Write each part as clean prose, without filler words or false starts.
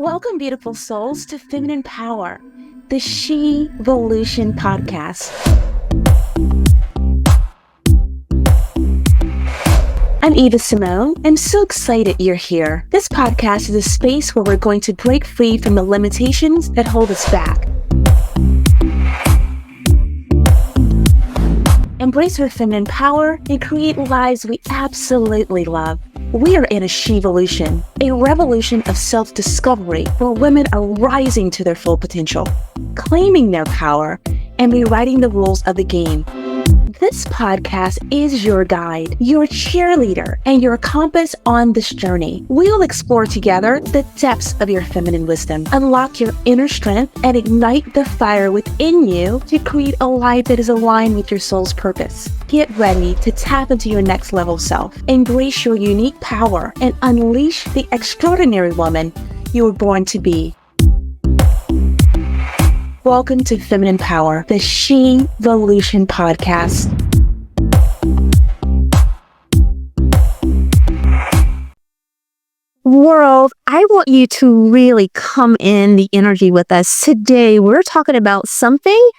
Welcome, beautiful souls, to Feminine Power, the She-Volution podcast. I'm Eva Simone. I'm so excited you're here. This podcast is a space where we're going to break free from the limitations that hold us back. Embrace our feminine power and create lives we absolutely love. We are in a She-Volution, a revolution of self-discovery where women are rising to their full potential, claiming their power, and rewriting the rules of the game. This podcast is your guide, your cheerleader, and your compass on this journey. We'll explore together the depths of your feminine wisdom, unlock your inner strength, and ignite the fire within you to create a life that is aligned with your soul's purpose. Get ready to tap into your next level self, embrace your unique power, and unleash the extraordinary woman you were born to be. Welcome to Feminine Power, the She-Volution podcast. World, I want you to really come in the energy with us. Today, we're talking about something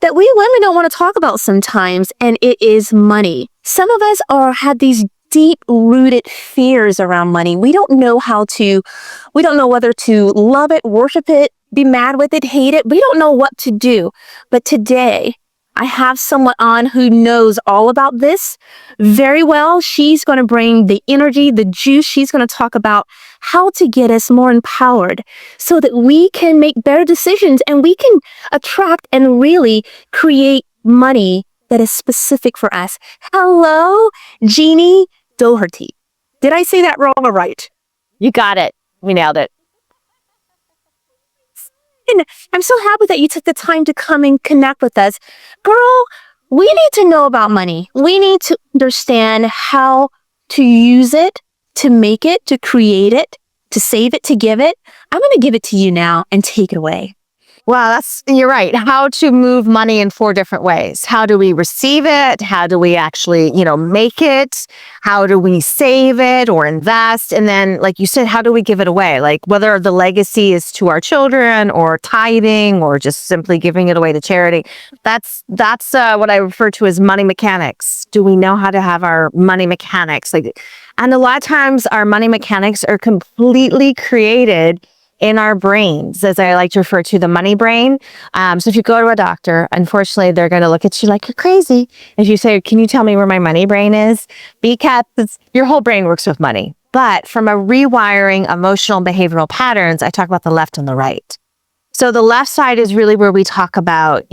that we women don't want to talk about sometimes, and it is money. Some of us have these deep-rooted fears around money. We don't know whether to love it, worship it, be mad with it, hate it. We don't know what to do. But today, I have someone on who knows all about this very well. She's going to bring the energy, the juice. She's going to talk about how to get us more empowered so that we can make better decisions and we can attract and really create money that is specific for us. Hello, Jeannie Dougherty. Did I say that wrong or right? You got it. We nailed it. And I'm so happy that you took the time to come and connect with us. Girl, we need to know about money. We need to understand how to use it, to make it, to create it, to save it, to give it. I'm going to give it to you now and take it away. Well, you're right. How to move money in 4 different ways. How do we receive it? How do we actually, make it? How do we save it or invest? And then, like you said, how do we give it away? Like whether the legacy is to our children or tithing or just simply giving it away to charity. That's what I refer to as money mechanics. Do we know how to have our money mechanics? And a lot of times our money mechanics are completely created in our brains, as I like to refer to the money brain. So if you go to a doctor, unfortunately, they're going to look at you like you're crazy. If you say, can you tell me where my money brain is? Because your whole brain works with money. But from a rewiring emotional and behavioral patterns, I talk about the left and the right. So the left side is really where we talk about,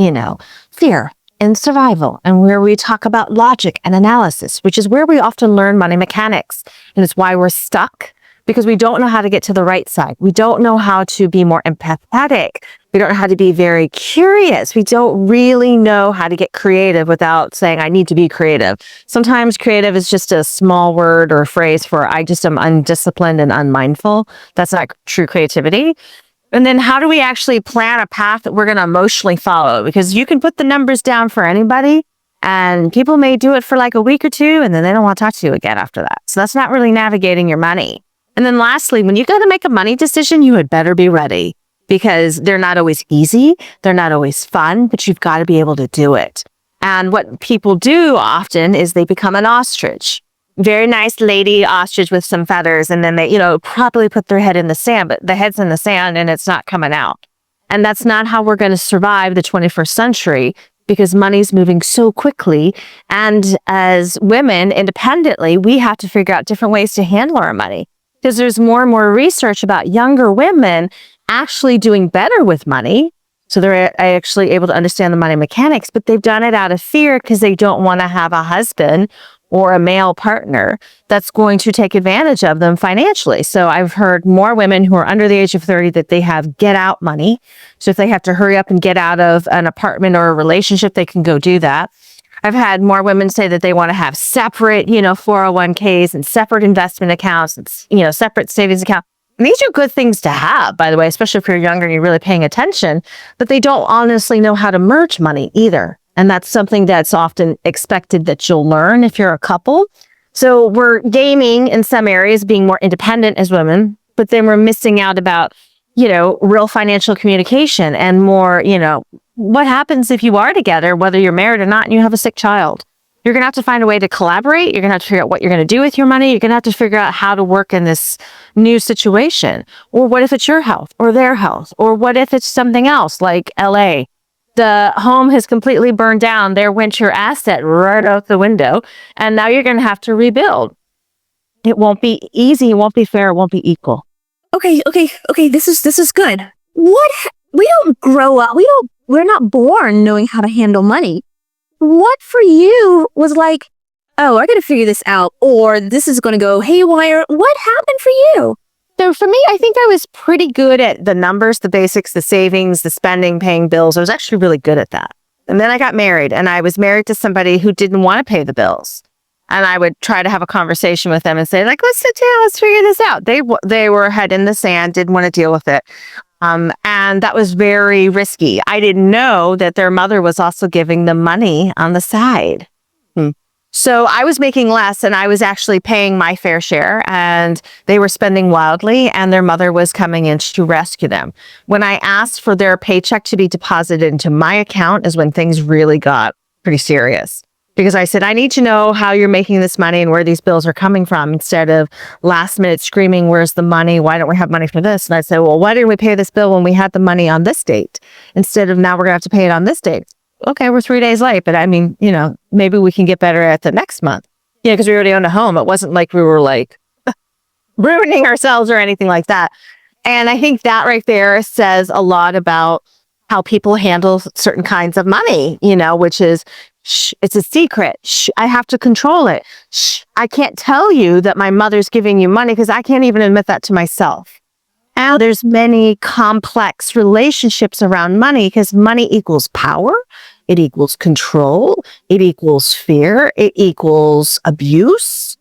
fear and survival, and where we talk about logic and analysis, which is where we often learn money mechanics. And it's why we're stuck. Because we don't know how to get to the right side. We don't know how to be more empathetic. We don't know how to be very curious. We don't really know how to get creative without saying, I need to be creative. Sometimes creative is just a small word or phrase for, I just am undisciplined and unmindful. That's not true creativity. And then how do we actually plan a path that we're going to emotionally follow? Because you can put the numbers down for anybody, and people may do it for like a week or two, and then they don't want to talk to you again after that. So that's not really navigating your money. And then lastly, when you got to make a money decision, you had better be ready, because they're not always easy. They're not always fun, but you've got to be able to do it. And what people do often is they become an ostrich, very nice lady ostrich with some feathers. And then they, probably put their head in the sand, but the head's in the sand and it's not coming out. And that's not how we're going to survive the 21st century, because money's moving so quickly. And as women independently, we have to figure out different ways to handle our money. Because there's more and more research about younger women actually doing better with money. So they're actually able to understand the money mechanics, but they've done it out of fear because they don't want to have a husband or a male partner that's going to take advantage of them financially. So I've heard more women who are under the age of 30 that they have get out money. So if they have to hurry up and get out of an apartment or a relationship, they can go do that. I've had more women say that they want to have separate, 401ks and separate investment accounts and, separate savings accounts. And these are good things to have, by the way, especially if you're younger and you're really paying attention, but they don't honestly know how to merge money either. And that's something that's often expected that you'll learn if you're a couple. So we're gaining in some areas, being more independent as women, but then we're missing out about real financial communication and more, what happens if you are together, whether you're married or not, and you have a sick child? You're going to have to find a way to collaborate. You're going to have to figure out what you're going to do with your money. You're going to have to figure out how to work in this new situation. Or what if it's your health or their health? Or what if it's something else like LA? The home has completely burned down, their winter asset right out the window. And now you're going to have to rebuild. It won't be easy. It won't be fair. It won't be equal. Okay. This is good. We don't grow up. We're not born knowing how to handle money. What for you was like, oh, I got to figure this out, or this is going to go haywire. What happened for you? So for me, I think I was pretty good at the numbers, the basics, the savings, the spending, paying bills. I was actually really good at that. And then I got married, and I was married to somebody who didn't want to pay the bills. And I would try to have a conversation with them and say, like, let's sit down, let's figure this out. They were head in the sand, didn't want to deal with it. And that was very risky. I didn't know that their mother was also giving them money on the side. So I was making less, and I was actually paying my fair share, and they were spending wildly, and their mother was coming in to rescue them. When I asked for their paycheck to be deposited into my account is when things really got pretty serious. Because I said, I need to know how you're making this money and where these bills are coming from, instead of last minute screaming, where's the money? Why don't we have money for this? And I said, well, why didn't we pay this bill when we had the money on this date, instead of now we're going to have to pay it on this date? Okay, we're 3 days late, but I mean, maybe we can get better at the next month. Yeah, because we already owned a home. It wasn't like we were like ruining ourselves or anything like that. And I think that right there says a lot about how people handle certain kinds of money, which is, shh, it's a secret. Shh, I have to control it. Shh, I can't tell you that my mother's giving you money because I can't even admit that to myself. And there's many complex relationships around money, because money equals power. It equals control. It equals fear. It equals abuse.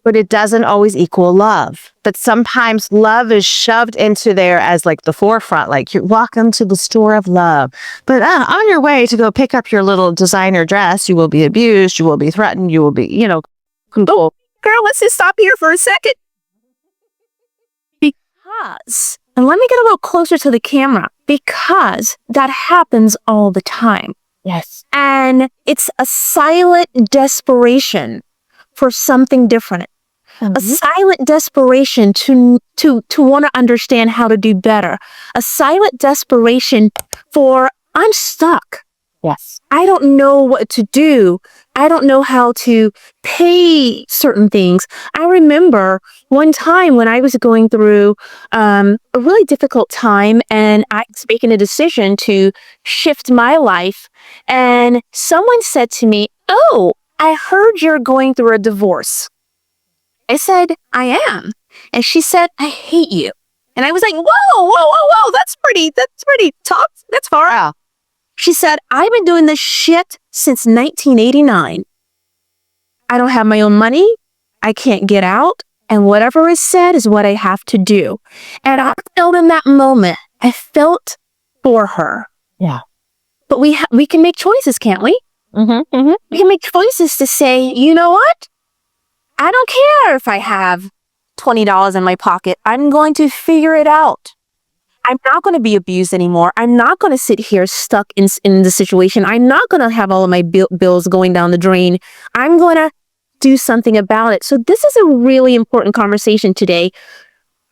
But it doesn't always equal love. But sometimes love is shoved into there as like the forefront, like you're welcome to the store of love. But on your way to go pick up your little designer dress, you will be abused, you will be threatened, you will be, controlled. Girl, let's just stop here for a second. Because, and let me get a little closer to the camera, because that happens all the time. Yes. And it's a silent desperation for something different. A silent desperation to want to understand how to do better. A silent desperation for, I'm stuck. Yes. I don't know what to do. I don't know how to pay certain things. I remember one time when I was going through a really difficult time, and I was making a decision to shift my life. And someone said to me, oh, I heard you're going through a divorce. I said, I am. And she said, I hate you. And I was like, whoa, that's pretty tough. That's far out. She said, I've been doing this shit since 1989. I don't have my own money. I can't get out. And whatever is said is what I have to do. And I felt in that moment, I felt for her. Yeah. But we can make choices, can't we? We can make choices to say, you know what? I don't care if I have $20 in my pocket. I'm going to figure it out. I'm not going to be abused anymore. I'm not going to sit here stuck in the situation. I'm not going to have all of my bills going down the drain. I'm going to do something about it. So this is a really important conversation today.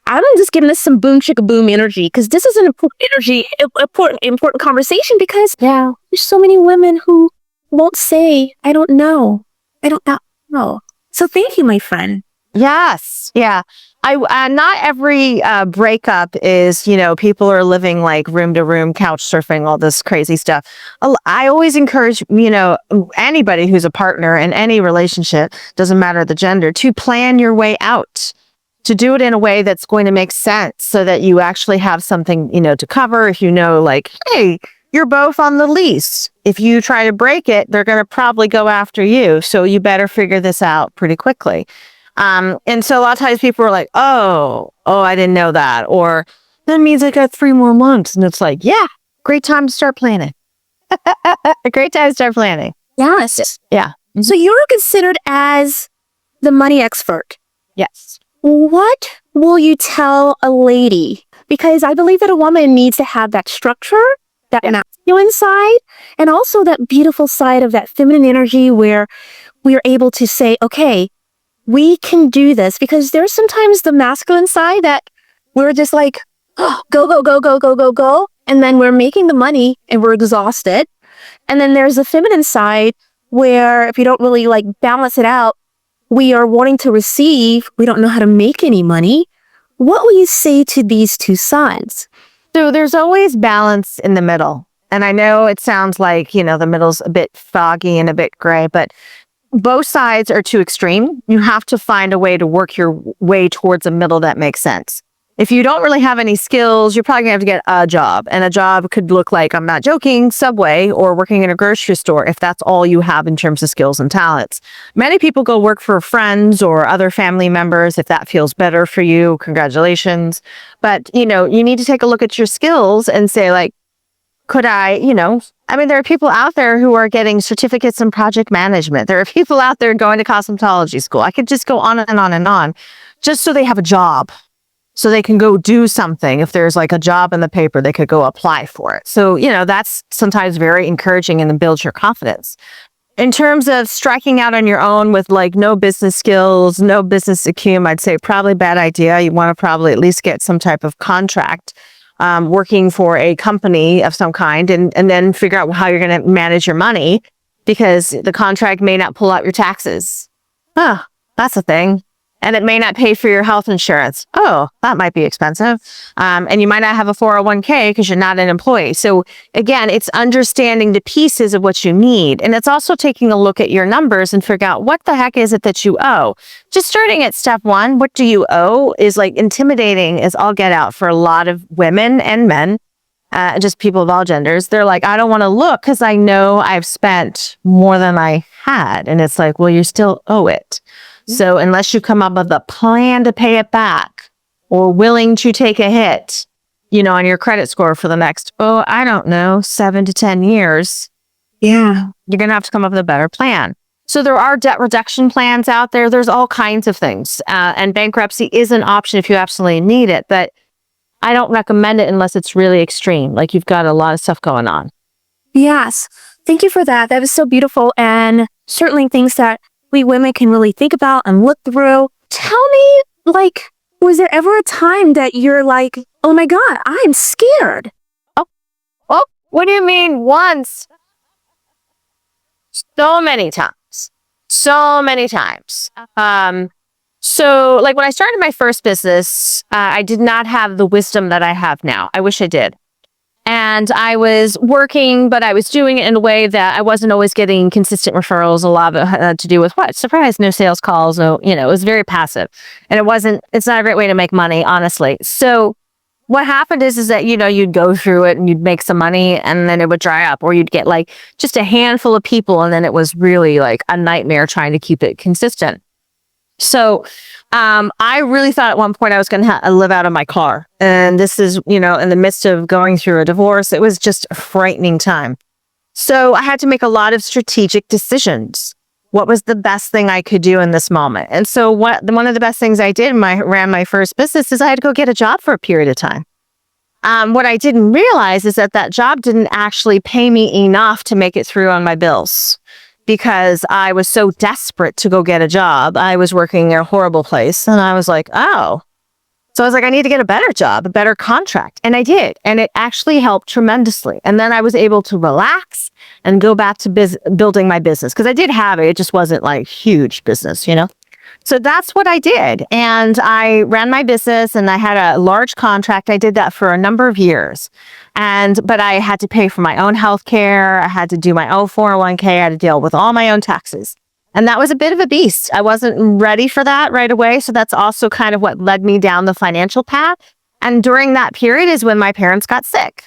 I'm just giving this some boom chicka boom energy, because this is an important conversation, because there's so many women who won't say, I don't know. So thank you, my friend. Yes. Yeah. Not every breakup is, people are living like room to room, couch surfing, all this crazy stuff. I always encourage, anybody who's a partner in any relationship, doesn't matter the gender, to plan your way out, to do it in a way that's going to make sense, so that you actually have something, to cover. If like, hey, you're both on the lease. If you try to break it, they're going to probably go after you. So you better figure this out pretty quickly. And so a lot of times people are like, oh, I didn't know that. Or that means I got 3 more months. And it's like, yeah, great time to start planning. A great time to start planning. Yes. Yeah. So you're considered as the money expert. Yes. What will you tell a lady because I believe that a woman needs to have that structure, that masculine side, and also that beautiful side of that feminine energy where we are able to say, okay, we can do this. Because there's sometimes the masculine side that we're just like, oh, go, go, go, go, go, go, go. And then we're making the money and we're exhausted. And then there's the feminine side where if you don't really like balance it out, we are wanting to receive, we don't know how to make any money. What will you say to these two sides? So there's always balance in the middle. And I know it sounds like, the middle's a bit foggy and a bit gray, but both sides are too extreme. You have to find a way to work your way towards a middle that makes sense. If you don't really have any skills, you're probably gonna have to get a job. And a job could look like, I'm not joking, Subway or working in a grocery store if that's all you have in terms of skills and talents. Many people go work for friends or other family members. If that feels better for you, congratulations. But, you need to take a look at your skills and say like, could I, there are people out there who are getting certificates in project management. There are people out there going to cosmetology school. I could just go on and on and on just so they have a job. So they can go do something. If there's like a job in the paper, they could go apply for it. So, that's sometimes very encouraging and it builds your confidence. In terms of striking out on your own with like no business skills, no business acumen, I'd say probably a bad idea. You want to probably at least get some type of contract working for a company of some kind and then figure out how you're going to manage your money because the contract may not pull out your taxes. Oh, that's a thing. And it may not pay for your health insurance. Oh, that might be expensive. And you might not have a 401k because you're not an employee. So again, it's understanding the pieces of what you need. And it's also taking a look at your numbers and figure out what the heck is it that you owe. Just starting at step one, what do you owe is like intimidating as all get out for a lot of women and men, just people of all genders. They're like, I don't want to look because I know I've spent more than I had. And it's like, well, you still owe it. So unless you come up with a plan to pay it back or willing to take a hit, on your credit score for the next, 7 to 10 years, you're going to have to come up with a better plan. So there are debt reduction plans out there. There's all kinds of things. And bankruptcy is an option if you absolutely need it. But I don't recommend it unless it's really extreme. Like you've got a lot of stuff going on. Yes. Thank you for that. That was so beautiful. And certainly things that we women can really think about and look through. Tell me, was there ever a time that you're like, oh my God, I'm scared? Oh, what do you mean once? So many times. So many times. So when I started my first business, I did not have the wisdom that I have now. I wish I did. And I was working, but I was doing it in a way that I wasn't always getting consistent referrals. A lot of it had to do with what? Surprise, no sales calls. No, it was very passive. And it's not a great way to make money, honestly. So what happened is that, you'd go through it and you'd make some money and then it would dry up, or you'd get just a handful of people. And then it was really a nightmare trying to keep it consistent. So I really thought at one point I was going to live out of my car. And this is, in the midst of going through a divorce. It was just a frightening time. So I had to make a lot of strategic decisions. What was the best thing I could do in this moment? And so one of the best things I did when I ran my first business is I had to go get a job for a period of time. What I didn't realize is that job didn't actually pay me enough to make it through on my bills. Because I was so desperate to go get a job. I was working in a horrible place. And I was like, oh. So I was like, I need to get a better job, a better contract. And I did. And it actually helped tremendously. And then I was able to relax and go back to building my business. Because I did have it. It just wasn't huge business, So that's what I did. And I ran my business and I had a large contract. I did that for a number of years. But I had to pay for my own health care. I had to do my own 401k. I had to deal with all my own taxes. And that was a bit of a beast. I wasn't ready for that right away. So that's also kind of what led me down the financial path. And during that period is when my parents got sick.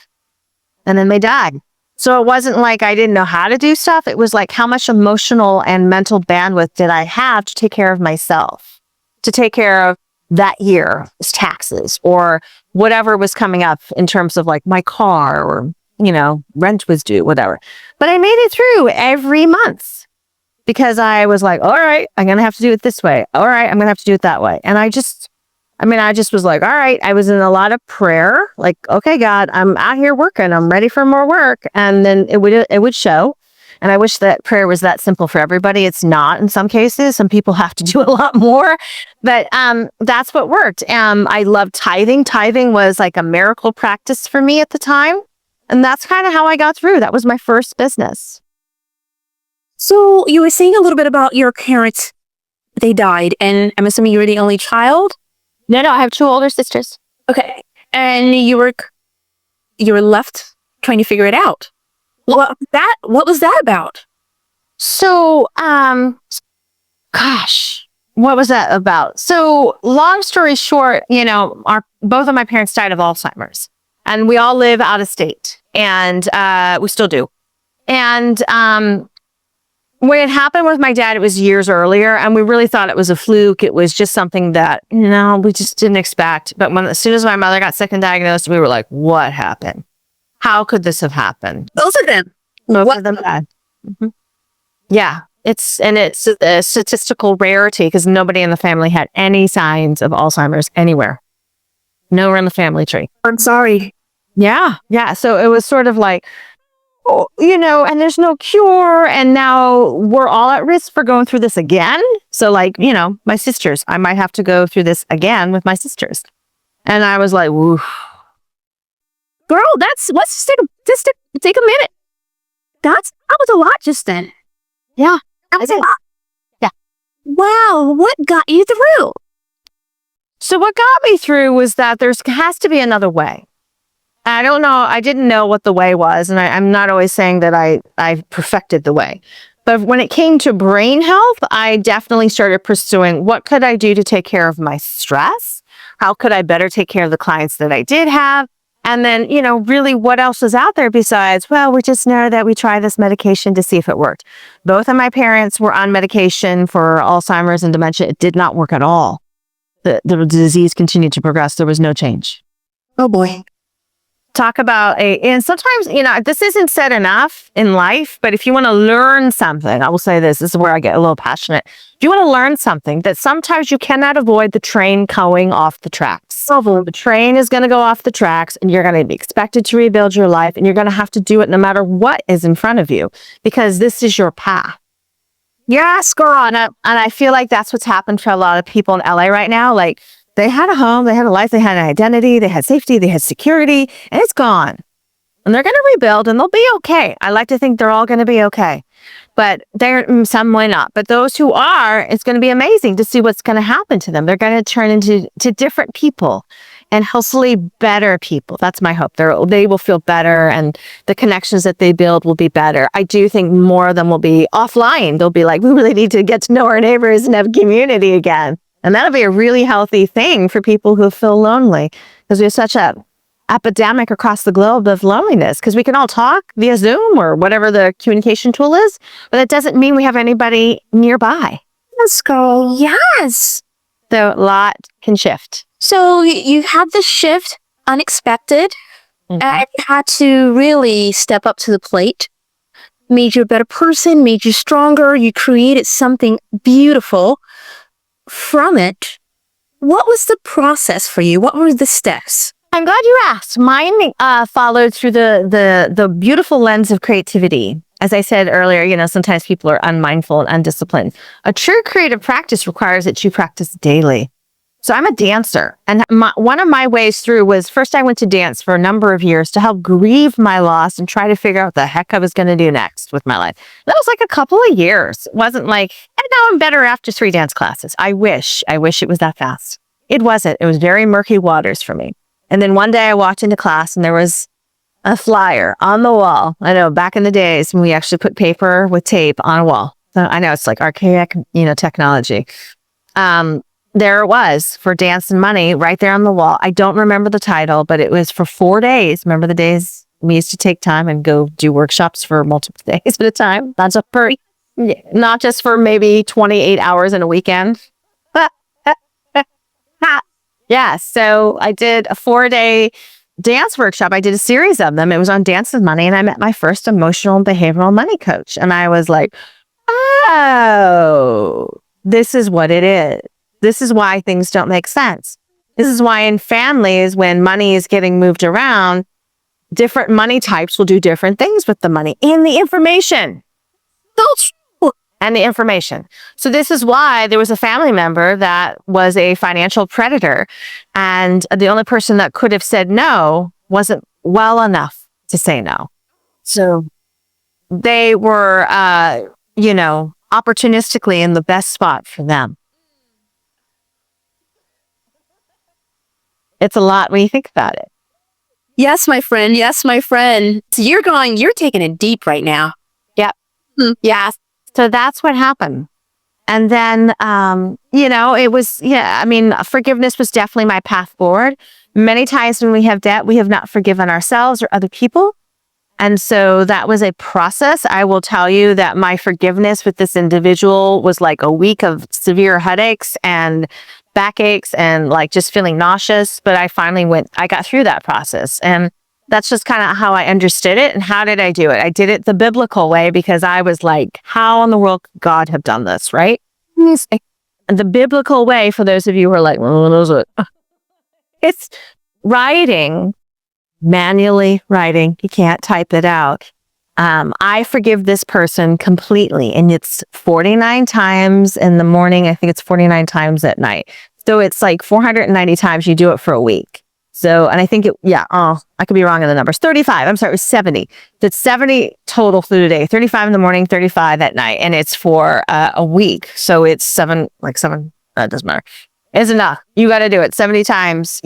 And then they died. So it wasn't like I didn't know how to do stuff. It was how much emotional and mental bandwidth did I have to take care of myself, to take care of that year's taxes or whatever was coming up in terms of my car or, rent was due, whatever. But I made it through every month because I was like, all right, I'm going to have to do it this way. All right, I'm going to have to do it that way. And I I mean, I just was like, all right, I was in a lot of prayer, like, okay, God, I'm out here working. I'm ready for more work. And then it would show. And I wish that prayer was that simple for everybody. It's not in some cases. Some people have to do a lot more, but that's what worked. I love tithing. Tithing was like a miracle practice for me at the time. And that's kind of how I got through. That was my first business. So you were saying a little bit about your parents. They died, and I'm assuming you were the only child? No, I have two older sisters. Okay. And you were left trying to figure it out. What was that about? So, what was that about? So, long story short, both of my parents died of Alzheimer's, and we all live out of state, and we still do. And when it happened with my dad, it was years earlier, and we really thought it was a fluke. It was just something that, we just didn't expect. But as soon as my mother got sick and diagnosed, we were like, what happened? How could this have happened? Both of them. Both of them died. Mm-hmm. Yeah. It's a statistical rarity because nobody in the family had any signs of Alzheimer's anywhere. Nowhere in the family tree. I'm sorry. Yeah. So it was sort of like, and there's no cure. And now we're all at risk for going through this again. So my sisters, I might have to go through this again with my sisters. And I was like, woo. Girl, let's take a minute. That was a lot just then. Yeah. That was a lot. Yeah. Wow. What got you through? So what got me through was that there has to be another way. I don't know. I didn't know what the way was. And I'm not always saying that I perfected the way. But when it came to brain health, I definitely started pursuing what could I do to take care of my stress? How could I better take care of the clients that I did have? And then, really what else is out there besides, well, we just know that we try this medication to see if it worked. Both of my parents were on medication for Alzheimer's and dementia. It did not work at all. The disease continued to progress. There was no change. Oh boy. Talk about and sometimes, this isn't said enough in life, but if you want to learn something, I will say this is where I get a little passionate. If you want to learn something, that sometimes you cannot avoid the train going off the tracks. The train is going to go off the tracks and you're going to be expected to rebuild your life, and you're going to have to do it no matter what is in front of you, because this is your path. Yes, girl. And I feel like that's what's happened for a lot of people in LA right now. Like, they had a home, they had a life, they had an identity, they had safety, they had security, and it's gone. And they're going to rebuild and they'll be okay. I like to think they're all going to be okay. But some might not. But those who are, it's going to be amazing to see what's going to happen to them. They're going to turn into different people, and hopefully better people. That's my hope. They will feel better, and the connections that they build will be better. I do think more of them will be offline. They'll be like, we really need to get to know our neighbors and have community again. And that'll be a really healthy thing for people who feel lonely, because we have such a epidemic across the globe of loneliness, because we can all talk via Zoom or whatever the communication tool is, but that doesn't mean we have anybody nearby. Let's go. Yes. So a lot can shift. So you had this shift, unexpected, and you had to really step up to the plate. Made you a better person, made you stronger. You created something beautiful from it. What was the process for you? What were the steps? I'm glad you asked. Mine followed through the beautiful lens of creativity. As I said earlier, sometimes people are unmindful and undisciplined. A true creative practice requires that you practice daily. So I'm a dancer. And one of my ways through was, first I went to dance for a number of years to help grieve my loss and try to figure out what the heck I was going to do next with my life. That was like a couple of years. It wasn't like, and now I'm better after 3 dance classes. I wish it was that fast. It wasn't. It was very murky waters for me. And then one day I walked into class and there was a flyer on the wall. I know back in the days when we actually put paper with tape on a wall. So I know it's like archaic, technology. There it was for Dance and Money right there on the wall. I don't remember the title, but it was for 4 days. Remember the days we used to take time and go do workshops for multiple days at a time? Not just for maybe 28 hours in a weekend. Yeah, so I did a 4-day dance workshop. I did a series of them. It was on Dance and Money, and I met my first emotional and behavioral money coach. And I was like, oh, this is what it is. This is why things don't make sense. This is why in families, when money is getting moved around, different money types will do different things with the money and the information. And the information. So this is why there was a family member that was a financial predator, and the only person that could have said no wasn't well enough to say no. So they were, opportunistically in the best spot for them. It's a lot when you think about it. Yes, my friend. Yes, my friend. So you're taking it deep right now. Yep. Yeah. So that's what happened. And then, it was, forgiveness was definitely my path forward. Many times when we have debt, we have not forgiven ourselves or other people. And so that was a process. I will tell you that my forgiveness with this individual was like a week of severe headaches and backaches and like just feeling nauseous. But I got through that process. And that's just kind of how I understood it. And how did I do it? I did it the biblical way, because I was like, how in the world could God have done this, right? The biblical way, for those of you who are like, well, what is it? It's writing, manually writing. You can't type it out. I forgive this person completely. And it's 49 times in the morning. I think it's 49 times at night. So it's like 490 times you do it for a week. So, and I think I could be wrong in the numbers. 35. I'm sorry, it was 70. That's 70 total through the day. 35 in the morning, 35 at night. And it's for a week. So it's seven, that doesn't matter. It's enough. You got to do it 70 times,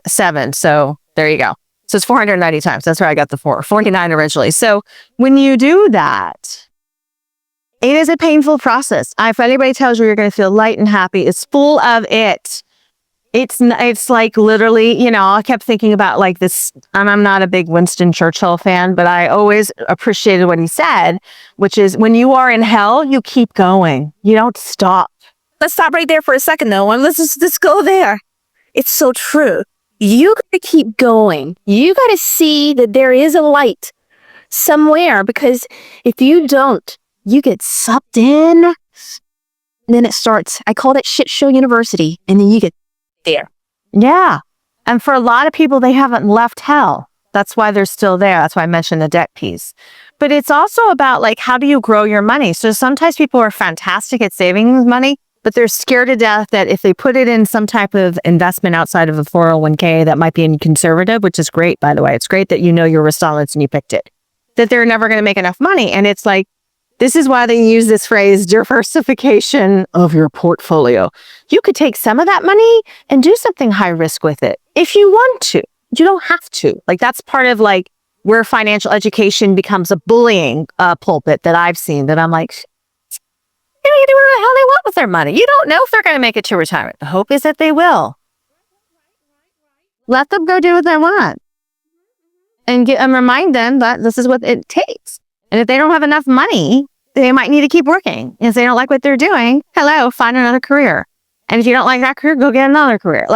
7. So there you go. So it's 490 times. That's where I got the 49 originally. So when you do that, it is a painful process. If anybody tells you you're going to feel light and happy, it's full of it. It's like literally, I kept thinking about like this, and I'm not a big Winston Churchill fan, but I always appreciated what he said, which is when you are in hell, you keep going. You don't stop. Let's stop right there for a second though. Let's go there. It's so true. You got to keep going. You got to see that there is a light somewhere, because if you don't, you get sucked in. And then it starts, I call it shit show university. And then you get there. Yeah. And for a lot of people, they haven't left hell. That's why they're still there. That's why I mentioned the debt piece. But it's also about like, how do you grow your money? So sometimes people are fantastic at saving money, but they're scared to death that if they put it in some type of investment outside of a 401k that might be in conservative, which is great, by the way. It's great that you know your risk tolerance and you picked it, that they're never going to make enough money. And it's like, this is why they use this phrase, diversification of your portfolio. You could take some of that money and do something high risk with it if you want to. You don't have to. Like, that's part of like where financial education becomes a bullying pulpit that I've seen, that I'm like, they can do whatever the hell they want with their money. You don't know if they're going to make it to retirement. The hope is that they will. Let them go do what they want. And remind them that this is what it takes. And if they don't have enough money, they might need to keep working. If they don't like what they're doing, find another career. And if you don't like that career, go get another career.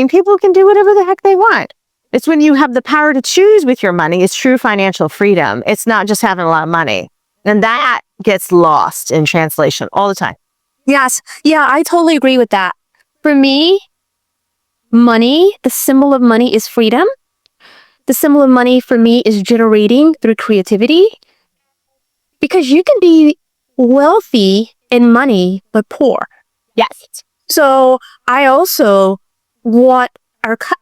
People can do whatever the heck they want. It's when you have the power to choose with your money, it's true financial freedom. It's not just having a lot of money. And that gets lost in translation all the time. Yes. Yeah, I totally agree with that. For me, money, the symbol of money is freedom. The symbol of money for me is generating through creativity. Because you can be wealthy in money, but poor. Yes. So I also want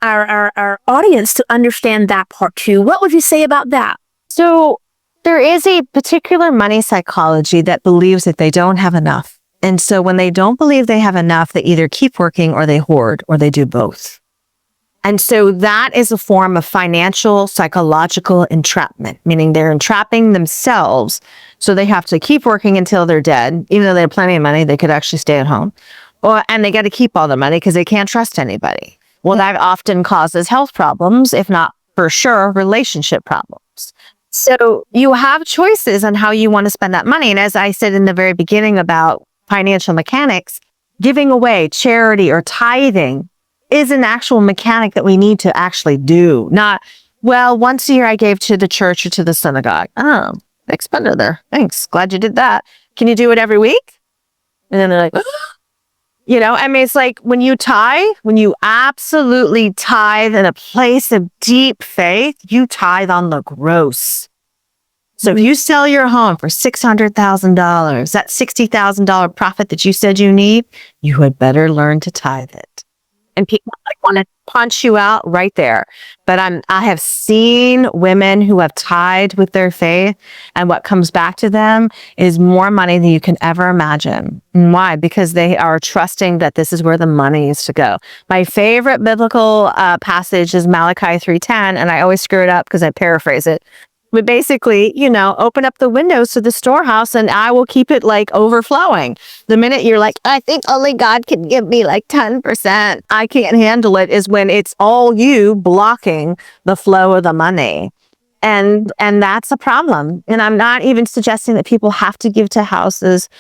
our audience to understand that part too. What would you say about that? So there is a particular money psychology that believes that they don't have enough. And so when they don't believe they have enough, they either keep working or they hoard or they do both. And so that is a form of financial psychological entrapment, meaning they're entrapping themselves. So they have to keep working until they're dead. Even though they have plenty of money, they could actually stay at home. And they got to keep all the money because they can't trust anybody. Well, that often causes health problems, if not for sure, relationship problems. So you have choices on how you want to spend that money. And as I said in the very beginning about financial mechanics, giving away, charity, or tithing is an actual mechanic that we need to actually do. Not, well, once a year I gave to the church or to the synagogue. Oh, expender there. Thanks. Glad you did that. Can you do it every week? And then they're like, I mean, it's like when you absolutely tithe in a place of deep faith, you tithe on the gross. So if you sell your home for $600,000, that $60,000 profit that you said you need, you had better learn to tithe it. And people want to punch you out right there. But I have seen women who have tithed with their faith, and what comes back to them is more money than you can ever imagine. And why? Because they are trusting that this is where the money is to go. My favorite biblical passage is Malachi 3:10, and I always screw it up because I paraphrase it. But basically, open up the windows to the storehouse and I will keep it like overflowing. The minute you're like, I think only God can give me like 10%, I can't handle it, is when it's all you blocking the flow of the money. And that's a problem. And I'm not even suggesting that people have to give to houses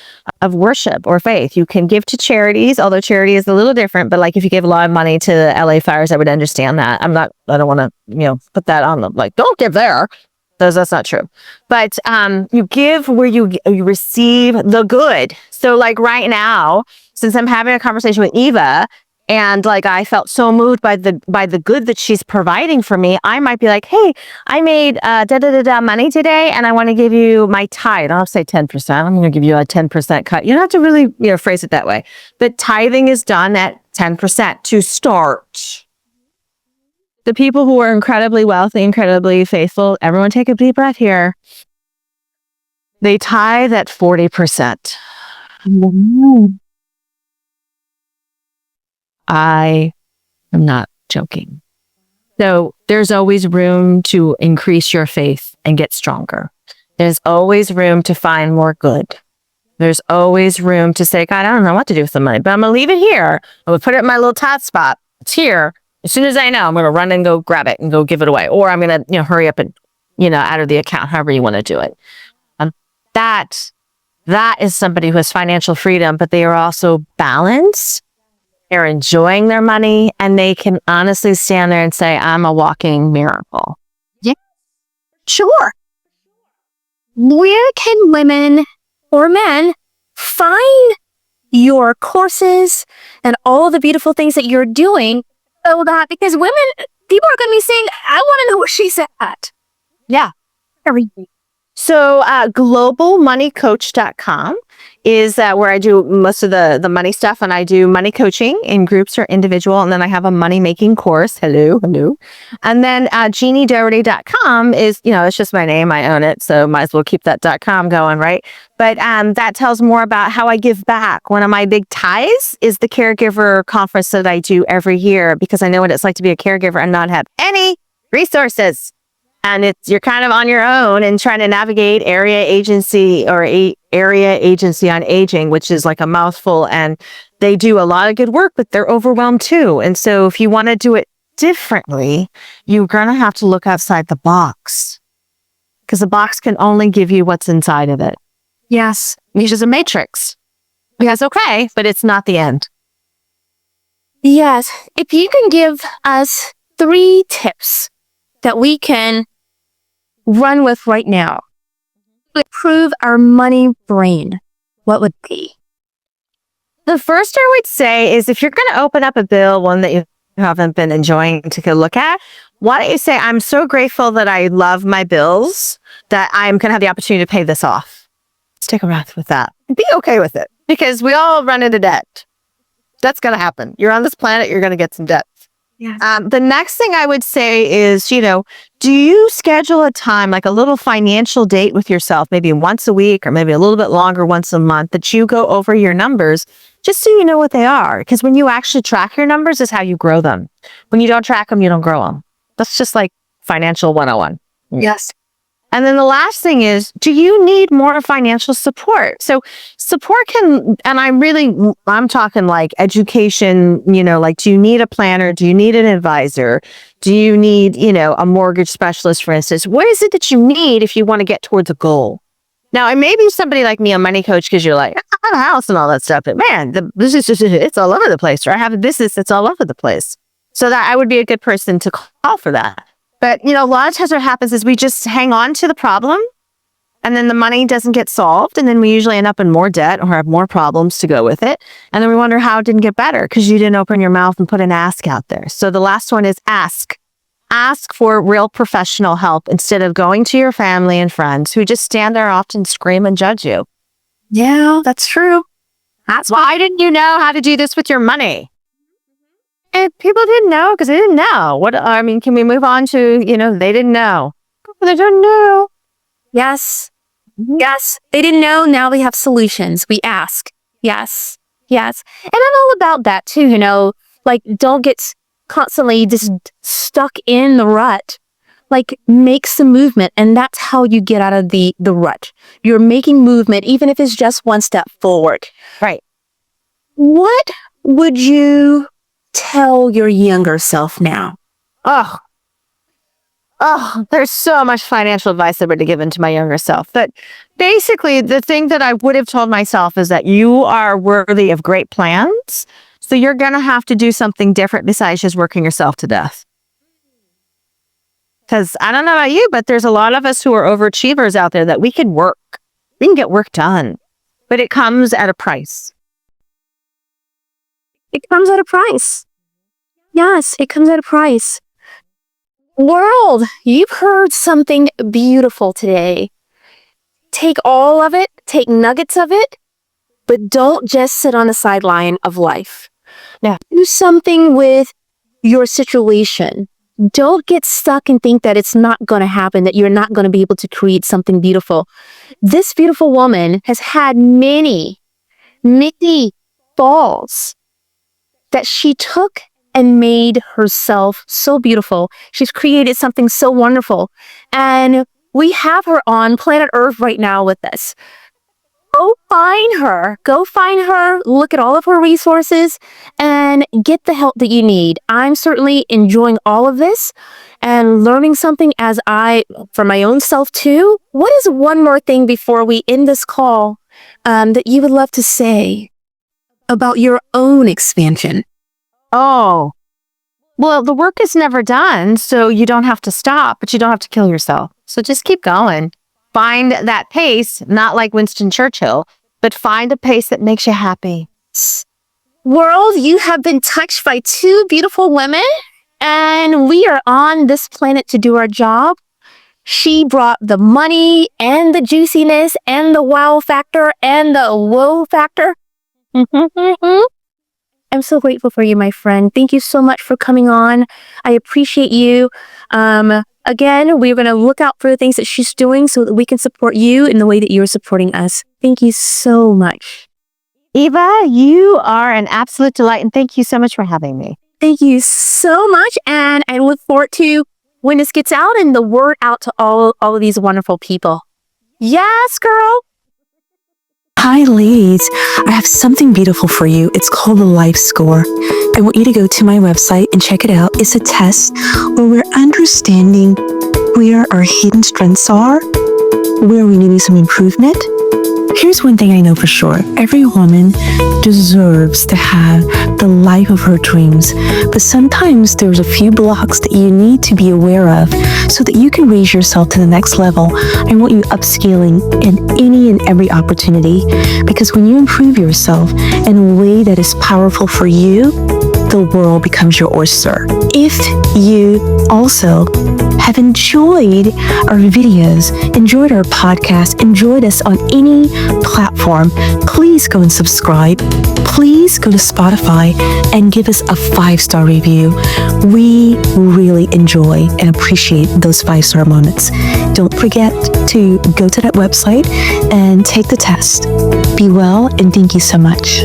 of worship or faith. You can give to charities, although charity is a little different. But like if you give a lot of money to the LA fires, I would understand that. I don't want to, put that on them. Like, don't give there. That's not true. But you give where you receive the good. So like right now, since I'm having a conversation with Eva, and like I felt so moved by the good that she's providing for me, I might be like, hey, I made money today, and I want to give you my tithe. I'll say 10%. I'm going to give you a 10% cut. You don't have to really phrase it that way. But tithing is done at 10% to start. The people who are incredibly wealthy, incredibly faithful, everyone take a deep breath here. They tithe at 40%. I am not joking. So there's always room to increase your faith and get stronger. There's always room to find more good. There's always room to say, God, I don't know what to do with the money, but I'm going to leave it here. I'm going to put it in my little tithe spot. It's here. As soon as I know, I'm going to run and go grab it and go give it away. Or I'm going to, hurry up and, out of the account, however you want to do it. That is somebody who has financial freedom, but they are also balanced. They're enjoying their money, and they can honestly stand there and say, I'm a walking miracle. Yeah, sure. Where can women or men find your courses and all the beautiful things that you're doing? So that, because women, people are going to be saying, I want to know what she said. Yeah. Everything. So globalmoneycoach.com is where I do most of the money stuff, and I do money coaching in groups or individual. And then I have a money making course. Hello. And then JeannieDougherty.com is, it's just my name. I own it. So might as well keep that .com going, right? But that tells more about how I give back. One of my big ties is the caregiver conference that I do every year, because I know what it's like to be a caregiver and not have any resources. And you're kind of on your own and trying to navigate area agency on aging, which is like a mouthful. And they do a lot of good work, but they're overwhelmed too. And so if you want to do it differently, you're going to have to look outside the box, because the box can only give you what's inside of it. Yes. Which is a matrix. That's okay, but it's not the end. Yes. If you can give us 3 tips that we can run with right now to improve our money brain, what would be? The first I would say is, if you're going to open up a bill, one that you haven't been enjoying to go look at, why don't you say, I'm so grateful that I love my bills that I'm going to have the opportunity to pay this off. Let's take a breath with that. Be okay with it, because we all run into debt. That's going to happen. You're on this planet, you're going to get some debt. Yeah. The next thing I would say is, do you schedule a time, like a little financial date with yourself, maybe once a week or maybe a little bit longer, once a month, that you go over your numbers just so you know what they are? Because when you actually track your numbers is how you grow them. When you don't track them, you don't grow them. That's just like financial 101. Yes. And then the last thing is, do you need more financial support? So support can, and I'm talking like education, like, do you need a planner? Do you need an advisor? Do you need, a mortgage specialist, for instance? What is it that you need if you want to get towards a goal? Now, it may be somebody like me, a money coach, because you're like, I have a house and all that stuff, but man, this is just, it's all over the place. Or I have a business that's all over the place. So that I would be a good person to call for that. But, a lot of times what happens is we just hang on to the problem And then the money doesn't get solved. And then we usually end up in more debt or have more problems to go with it. And then we wonder how it didn't get better because you didn't open your mouth and put an ask out there. So the last one is ask. Ask for real professional help instead of going to your family and friends who just stand there often, scream and judge you. Yeah, that's true. That's Why didn't you know how to do this with your money? And people didn't know because they didn't know. Can we move on to, they didn't know. They didn't know. Yes. Yes. They didn't know. Now we have solutions. We ask. Yes. Yes. And I'm all about that too, like don't get constantly just stuck in the rut. Like make some movement. And that's how you get out of the rut. You're making movement, even if it's just one step forward. Right. What would you tell your younger self now? Oh, there's so much financial advice I would have given to my younger self. But basically, the thing that I would have told myself is that you are worthy of great plans. So you're going to have to do something different besides just working yourself to death. Because I don't know about you, but there's a lot of us who are overachievers out there that we can work. We can get work done. But it comes at a price. It comes at a price. Yes, it comes at a price. World, you've heard something beautiful today. Take all of it, take nuggets of it, but don't just sit on the sideline of life. Now, do something with your situation. Don't get stuck and think that it's not going to happen, that you're not going to be able to create something beautiful. This beautiful woman has had many falls that she took and made herself so beautiful. She's created something so wonderful. And we have her on planet Earth right now with us. Go find her. Go find her. Look at all of her resources and get the help that you need. I'm certainly enjoying all of this and learning something for my own self too. What is one more thing before we end this call that you would love to say about your own expansion? Oh, well, the work is never done, so you don't have to stop, but you don't have to kill yourself. So just keep going. Find that pace, not like Winston Churchill, but find a pace that makes you happy. World, you have been touched by two beautiful women, and we are on this planet to do our job. She brought the money and the juiciness and the wow factor and the whoa factor. I'm so grateful for you, my friend. Thank you so much for coming on. I appreciate you. Again, we're going to look out for the things that she's doing so that we can support you in the way that you're supporting us. Thank you so much. Eva, you are an absolute delight, and thank you so much for having me. Thank you so much, and I look forward to when this gets out and the word out to all of these wonderful people. Yes, girl. Hi, ladies. I have something beautiful for you. It's called the Life Score. I want you to go to my website and check it out. It's a test where we're understanding where our hidden strengths are, where we need some improvement. Here's one thing I know for sure. Every woman deserves to have the life of her dreams, but sometimes there's a few blocks that you need to be aware of so that you can raise yourself to the next level. I want you upscaling in any and every opportunity, because when you improve yourself in a way that is powerful for you, the world becomes your oyster. If you also have enjoyed our videos, enjoyed our podcast, enjoyed us on any platform, please go and subscribe. Please go to Spotify and give us a 5-star review. We really enjoy and appreciate those 5-star moments. Don't forget to go to that website and take the test. Be well, and thank you so much.